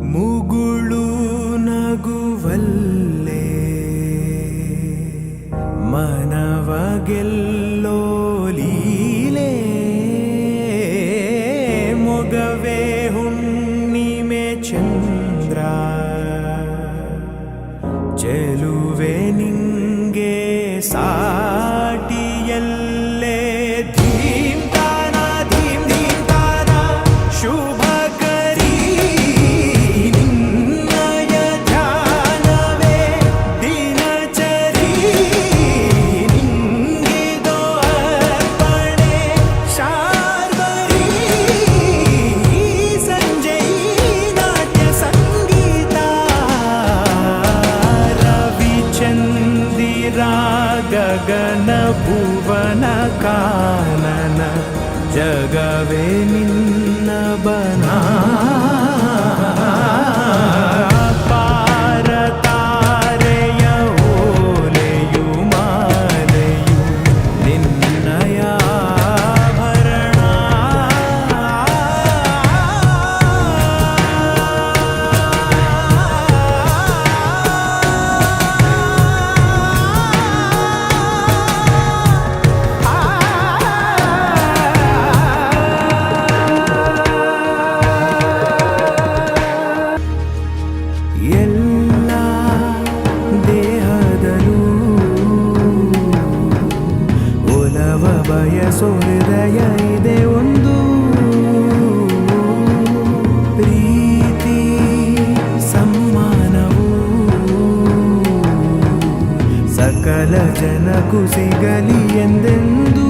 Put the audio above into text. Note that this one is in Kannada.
ಮುಗುಳು ನಗುವಲ್ಲೇ ಮನವ ಗೆಲ್ಲೋ ಲೀಲೆ ಮೊಗವೇ ಹುಣ್ಣಿಮೆ ಚಂದ್ರ ಚೆಲುವೆ ನಿಂಗೆ ಸಾಟಿಯಲ್ಲೇ ಧೀಮ್ತಾನ ಧೀಮ್ ಧೀಮ್ತಾನ ಶುಭ ಕರಿ ನಿನ್ನಯ ಧ್ಯಾನವೇ ದಿನಚರಿ ನಿಂಗಿದೋ ಅರ್ಪಣೆ ಶಾರ್ವರಿ ಸಂಜೆ ನಾಟ್ಯ ಸಂಗೀತ ರವಿಚಂದಿರ ಗಗನ ಭುವನ ಕಾನನ ಜಗವೇ ನಿನ್ನ ಬನ ಪಾರ ತಾರೆಯ ಓಲೆಯು ಮಾಲೆಯು ನಿನ್ನಯ ಆಭರಣ ಎಲ್ಲ ದೇಹದಲ್ಲೂ ಒಲವ ಬಯಸೋ ಹೃದಯ ಇದೆ ಒಂದು ಪ್ರೀತಿ ಸಮ್ಮಾನವು ಸಕಲ ಜನಕ್ಕೂ ಸಿಗಲಿ ಎಂದೆಂದೂ